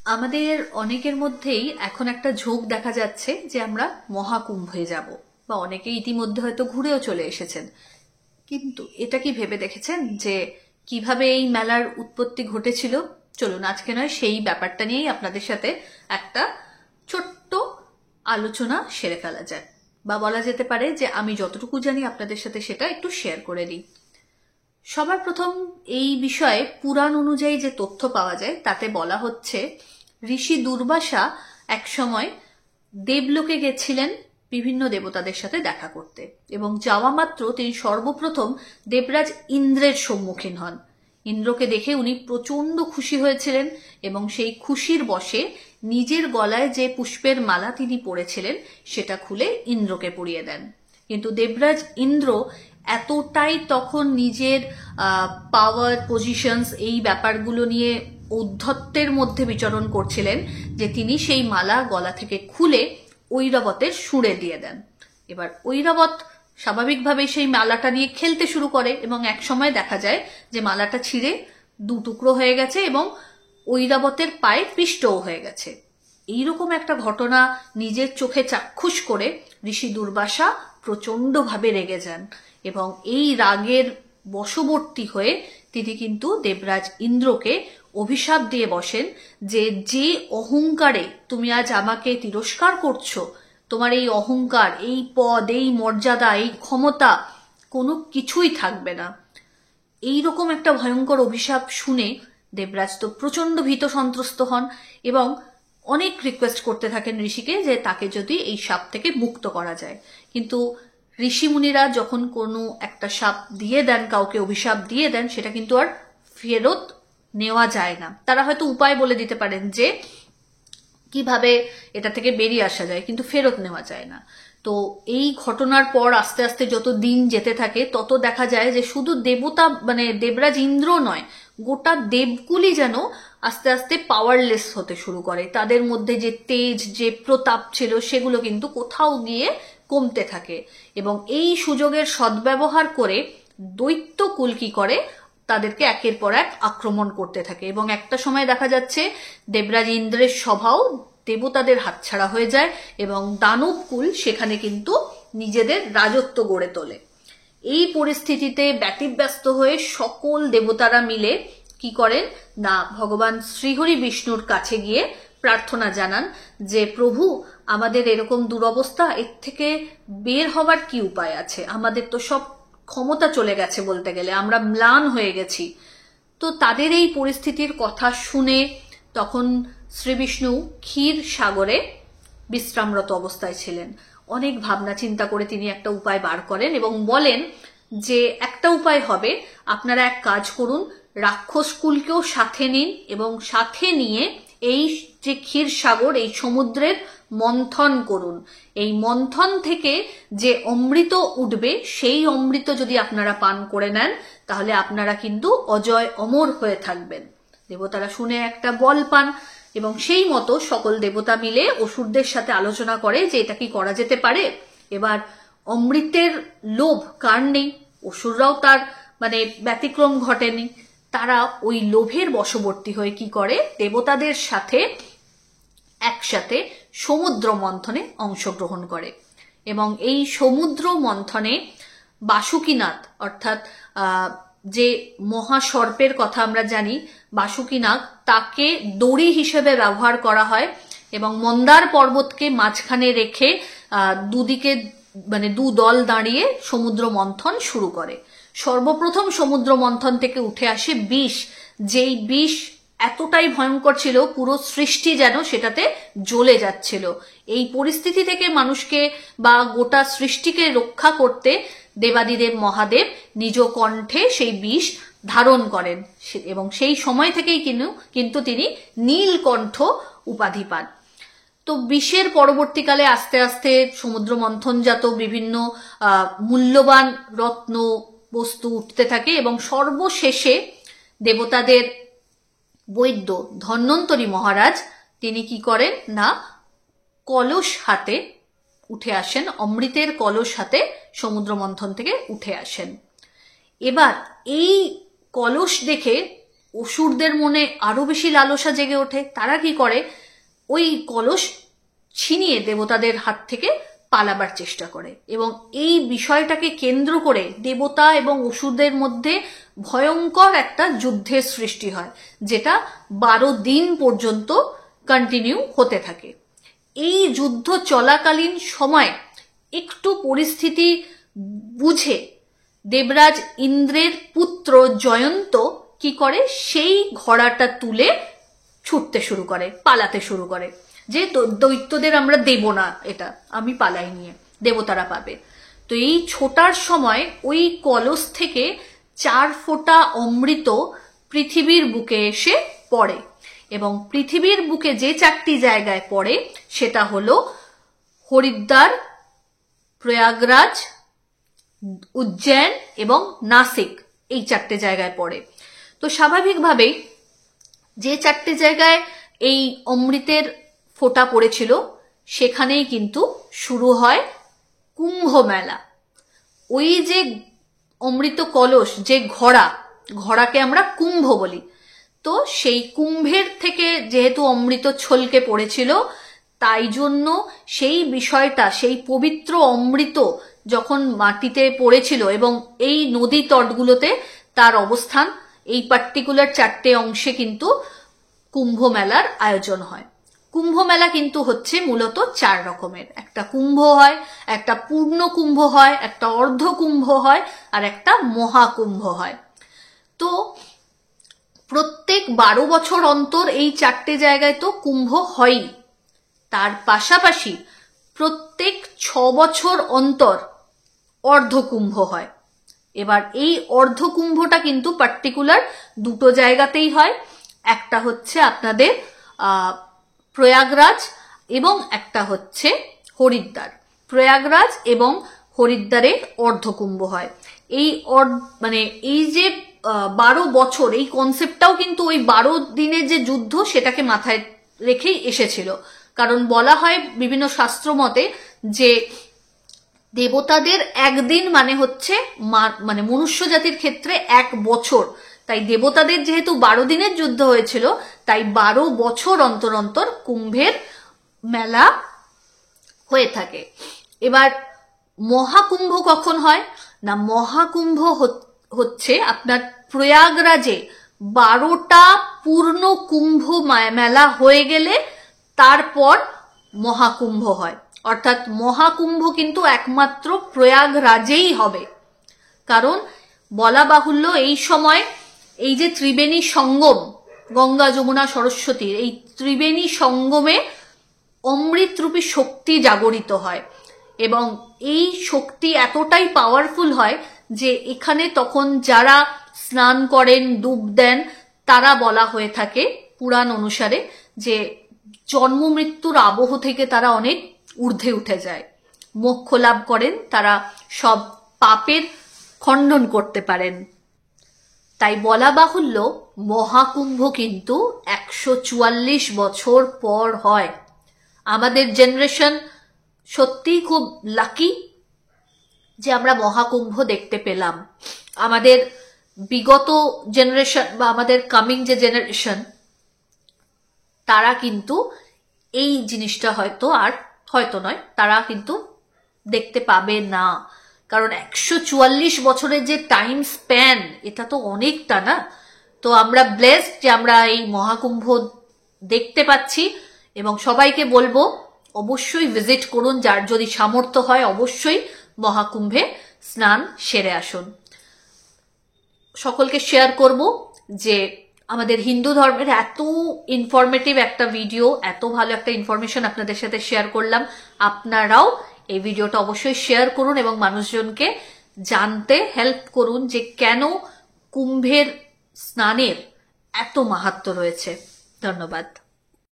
আমাদের অনেকের মধ্যেই এখন একটা ঝোঁক দেখা যাচ্ছে যে আমরা মহাকুম্ভে যাব, বা অনেকে ইতিমধ্যে হয়তো ঘুরেও চলে এসেছেন। কিন্তু এটা কি ভেবে দেখেছেন যে কিভাবে এই মেলার উৎপত্তি ঘটেছিল? চলুন আজকে নয় সেই ব্যাপারটা নিয়েই আপনাদের সাথে একটা ছোট্ট আলোচনা সেরে ফেলা যায়, বা বলা যেতে পারে যে আমি যতটুকু জানি আপনাদের সাথে সেটা একটু শেয়ার করে দিই। সবার প্রথম এই বিষয়ে পুরাণ অনুযায়ী যে তথ্য পাওয়া যায় তাতে বলা হচ্ছে ঋষি দুর্বাসা একসময় দেবলোকে গেছিলেন বিভিন্ন দেবতাদের সাথে দেখা করতে, এবং যাওয়া মাত্র তিনি সর্বপ্রথম দেবরাজ ইন্দ্রের সম্মুখীন হন। ইন্দ্রকে দেখে উনি প্রচন্ড খুশি হয়েছিলেন এবং সেই খুশির বশে নিজের গলায় যে পুষ্পের মালা তিনি পরেছিলেন সেটা খুলে ইন্দ্রকে পরিয়ে দেন। কিন্তু দেবরাজ ইন্দ্র এতটাই তখন নিজের পাওয়ার পজিশনস এই ব্যাপারগুলো নিয়ে ঔদ্ধত্যের মধ্যে বিচরণ করছিলেন যে তিনি সেই মালা গলা থেকে খুলে ঐরাবতের সুরে দিয়ে দেন। এবার ঐরাবত স্বাভাবিকভাবেই সেই মালাটা নিয়ে খেলতে শুরু করে এবং এক সময় দেখা যায় যে মালাটা ছিঁড়ে দু টুকরো হয়ে গেছে এবং ঐরাবতের পায়ে পিষ্টও হয়ে গেছে। এইরকম একটা ঘটনা নিজের চোখে চাক্ষুষ করে ঋষি দুর্বাসা প্রচন্ডভাবে রেগে যান এবং এই রাগের বশবর্তী হয়ে তিনি কিন্তু দেবরাজ ইন্দ্রকে অভিশাপ দিয়ে বসেন যে যে অহংকারে তুমি আজ আমাকে তিরস্কার করছো, তোমার এই অহংকার, এই পদ, এই মর্যাদা, এই ক্ষমতা কোনো কিছুই থাকবে না। এইরকম একটা ভয়ঙ্কর অভিশাপ শুনে দেবরাজ তো প্রচন্ড ভীত সন্ত্রস্ত হন এবং অনেক রিকোয়েস্ট করতে থাকেন ঋষিকে যে তাকে যদি এই সাপ থেকে মুক্ত করা যায়। কিন্তু ঋষিমুনিরা যখন কোনো একটা সাপ দিয়ে দেন, কাউকে অভিশাপ দিয়ে দেন, সেটা কিন্তু আর ফেরত নেওয়া যায় না। তারা হয়তো উপায় বলে দিতে পারেন যে কিভাবে এটা থেকে বেরিয়ে আসা যায়, কিন্তু ফেরত নেওয়া যায় না। তো এই ঘটনার পর আস্তে আস্তে যত দিন যেতে থাকে তত দেখা যায় যে শুধু দেবতা মানে দেবরাজ ইন্দ্র নয়, গোটা দেবকুলই যেন আস্তে আস্তে পাওয়ারলেস হতে শুরু করে। তাদের মধ্যে যে তেজ, যে প্রতাপ ছিল সেগুলো কিন্তু কোথাও গিয়ে কমতে থাকে এবং এই সুযোগের সদ্ব্যবহার করে দৈত্যকুল কি করে, তাদেরকে একের পর এক আক্রমণ করতে থাকে এবং একটা সময় দেখা যাচ্ছে দেবরাজ ইন্দ্রের সভাও দেবতাদের হাতছাড়া হয়ে যায় এবং দানবকুল সেখানে কিন্তু নিজেদের রাজত্ব গড়ে তোলে। এই পরিস্থিতিতে ব্যতিব্যস্ত হয়ে সকল দেবতারা মিলে কি করেন না, ভগবান শ্রীহরি বিষ্ণুর কাছে গিয়ে প্রার্থনা জানান যে প্রভু, আমাদের এরকম দুরবস্থা, এর থেকে বের হবার কি উপায় আছে? আমাদের তো সব ক্ষমতা চলে গেছে, বলতে গেলে আমরা ম্লান হয়ে গেছি। তো তাদের এই পরিস্থিতির কথা শুনে তখন শ্রী বিষ্ণু ক্ষীর সাগরে বিশ্রামরত অবস্থায় ছিলেন। অনেক ভাবনা চিন্তা করে তিনি একটা উপায় বার করেন এবং বলেন যে একটা উপায় হবে, আপনারা এক কাজ করুন, রাক্ষস কুলকেও সাথে নিন এবং সাথে নিয়ে এই যে ক্ষীর সাগর, এই সমুদ্রের মন্থন করুন। এই মন্থন থেকে যে অমৃত উঠবে সেই অমৃত যদি আপনারা পান করে নেন তাহলে আপনারা কিন্তু অজয় অমর হয়ে থাকবেন। দেবতারা শুনে একটা বল পান এবং সেই মতো সকল দেবতা মিলে অসুরদের সাথে আলোচনা করে যে এটা কি করা যেতে পারে। এবার অমৃতের লোভ কার নেই, অসুররাও তার ব্যতিক্রম ঘটেনি। তারা ওই লোভের বশবর্তী হয়ে কি করে, দেবতাদের সাথে একসাথে সমুদ্র মন্থনে অংশগ্রহণ করে এবং এই সমুদ্র মন্থনে বাসুকীনাথ অর্থাৎ যে মহাসর্পের কথা আমরা জানি, বাসুকীনাগ, তাকে দড়ি হিসেবে ব্যবহার করা হয় এবং মন্দার পর্বতকে মাঝখানে রেখে দুদিকে দু দল দাঁড়িয়ে সমুদ্র মন্থন শুরু করে। সর্বপ্রথম সমুদ্র মন্থন থেকে উঠে আসে বিষ, যেই বিষ এতটাই ভয়ঙ্কর ছিল পুরো সৃষ্টি যেন সেটাতে জ্বলে যাচ্ছিল। এই পরিস্থিতি থেকে মানুষকে বা গোটা সৃষ্টিকে রক্ষা করতে দেবাদিদেব মহাদেব নিজ কণ্ঠে সেই বিষ ধারণ করেন এবং সেই সময় থেকেই কিন্তু তিনি নীলকণ্ঠ উপাধি পান। তো বিষের পরবর্তীকালে আস্তে আস্তে সমুদ্র মন্থনজাত বিভিন্ন মূল্যবান রত্ন বস্তু উঠতে থাকে এবং সর্বশেষে দেবতাদের বৈদ্য ধন্বন্তরী মহারাজ তিনি কি করেন না, কলস হাতে উঠে আসেন, অমৃতের কলস হাতে সমুদ্র মন্থন থেকে উঠে আসেন। এবার এই কলস দেখে অসুরদের মনে আরো বেশি লালসা জেগে ওঠে। তারা কি করে, ওই কলস ছিনিয়ে দেবতাদের হাত থেকে পালাবার চেষ্টা করে, এবং এই বিষয়টাকে কেন্দ্র করে দেবতা এবং অসুরদের মধ্যে ভয়ঙ্কর একটা যুদ্ধের সৃষ্টি হয়, যেটা 12 দিন পর্যন্ত কন্টিনিউ হতে থাকে। এই যুদ্ধ চলাকালীন সময় একটু পরিস্থিতি বুঝে দেবরাজ ইন্দ্রের পুত্র জয়ন্ত কি করে, সেই ঘোড়াটা তুলে ছুটতে শুরু করে, পালাতে শুরু করে, যে দৈত্যদের আমরা দেব না, এটা আমি পালাই নিয়ে, দেবতারা পাবে। তো এই ছোটার সময় ওই কলস থেকে 4 ফোঁটা অমৃত পৃথিবীর বুকে এসে পড়ে, এবং পৃথিবীর বুকে যে 4টি জায়গায় পড়ে সেটা হলো হরিদ্বার, প্রয়াগরাজ, উজ্জয়ন এবং নাসিক। এই 4টে জায়গায় পড়ে। তো স্বাভাবিকভাবেই যে 4টে জায়গায় এই অমৃতের ফোঁটা পড়েছিল সেখানেই কিন্তু শুরু হয় কুম্ভ মেলা। ওই যে অমৃত কলস, যে ঘোড়াকে আমরা কুম্ভ বলি, তো সেই কুম্ভের থেকে যেহেতু অমৃত ছলকে পড়েছিল, তাই জন্য সেই বিষয়টা, সেই পবিত্র অমৃত যখন মাটিতে পড়েছিল এবং এই নদী তটগুলোতে তার অবস্থান, এই পার্টিকুলার 4টে অংশে কিন্তু কুম্ভ মেলার আয়োজন হয়। কুম্ভ মেলা কিন্তু হচ্ছে মূলত 4 রকমের। একটা কুম্ভ হয়, একটা পূর্ণ কুম্ভ হয়, একটা অর্ধ কুম্ভ হয়, আর একটা মহাকুম্ভ হয়। তো প্রত্যেক 12 বছর অন্তর এই 4টে জায়গায় তো কুম্ভ হয়ই, তার পাশাপাশি প্রত্যেক 6 বছর অন্তর অর্ধকুম্ভ হয়। এবার এই অর্ধকুম্ভটা কিন্তু পার্টিকুলার 2টো জায়গাতেই হয়, একটা হচ্ছে আপনাদের প্রয়াগরাজ এবং একটা হচ্ছে হরিদ্বার। প্রয়াগরাজ এবং হরিদ্বারে অর্ধকুম্ভ হয়। এই এই যে 12 বছর, এই কনসেপ্টটাও কিন্তু ওই 12 দিনের যে যুদ্ধ সেটাকে মাথায় রেখেই এসেছিল। কারণ বলা হয় বিভিন্ন শাস্ত্র মতে যে দেবতাদের একদিন মানে হচ্ছে মনুষ্য জাতির ক্ষেত্রে 1 বছর। তাই দেবতাদের যেহেতু 12 দিনের যুদ্ধ হয়েছিল, তাই 12 বছর অন্তর অন্তর কুম্ভের মেলা হয়ে থাকে। এবার মহাকুম্ভ কখন হয় না, মহাকুম্ভ হচ্ছে আপনার প্রয়াগরাজে 12টা পূর্ণ কুম্ভ মেলা হয়ে গেলে তারপর মহাকুম্ভ হয়। অর্থাৎ মহাকুম্ভ কিন্তু একমাত্র প্রয়াগরাজেই হবে। কারণ বলা বাহুল্য, এই সময় এই যে ত্রিবেণী সঙ্গম, গঙ্গা যমুনা সরস্বতীর এই ত্রিবেণী সঙ্গমে অমৃতরূপী শক্তি জাগরিত হয়, এবং এই শক্তি এতটাই পাওয়ারফুল হয় যে এখানে তখন যারা স্নান করেন, ডুব দেন, তারা বলা হয়ে থাকে পুরাণ অনুসারে যে জন্ম মৃত্যুর আবহ থেকে তারা অনেক ঊর্ধ্বে উঠে যায়, মোক্ষ লাভ করেন, তারা সব পাপের খণ্ডন করতে পারেন। তাই বলা বাহুল্য মহাকুম্ভ কিন্তু 144 বছর পর হয়। আমাদের জেনারেশন সত্যিই খুব লাকি যে আমরা মহাকুম্ভ দেখতে পেলাম। আমাদের বিগত জেনারেশন বা আমাদের কামিং যে জেনারেশন, তারা কিন্তু এই জিনিসটা হয়তো নয়, তারা কিন্তু দেখতে পাবে না। কারণ 144 বছরের যে টাইম স্প্যান, এটা তো অনেকটা না। তো আমরা ব্লেসড যে আমরা এই মহাকুম্ভ দেখতে পাচ্ছি, এবং সবাইকে বলবো অবশ্যই ভিজিট করুন, যার যদি সামর্থ্য হয় অবশ্যই মহাকুম্ভে স্নান সেরে আসুন। সকলকে শেয়ার করব যে আমাদের হিন্দু ধর্মের এত ইনফরমেটিভ একটা ভিডিও, এত ভালো একটা ইনফরমেশন আপনাদের সাথে শেয়ার করলাম। আপনারাও এই ভিডিওটা অবশ্যই শেয়ার করুন এবং মানুষজনকে জানতে হেল্প করুন যে কেন কুম্ভের স্নানের এত মাহাত্ম্য রয়েছে। ধন্যবাদ।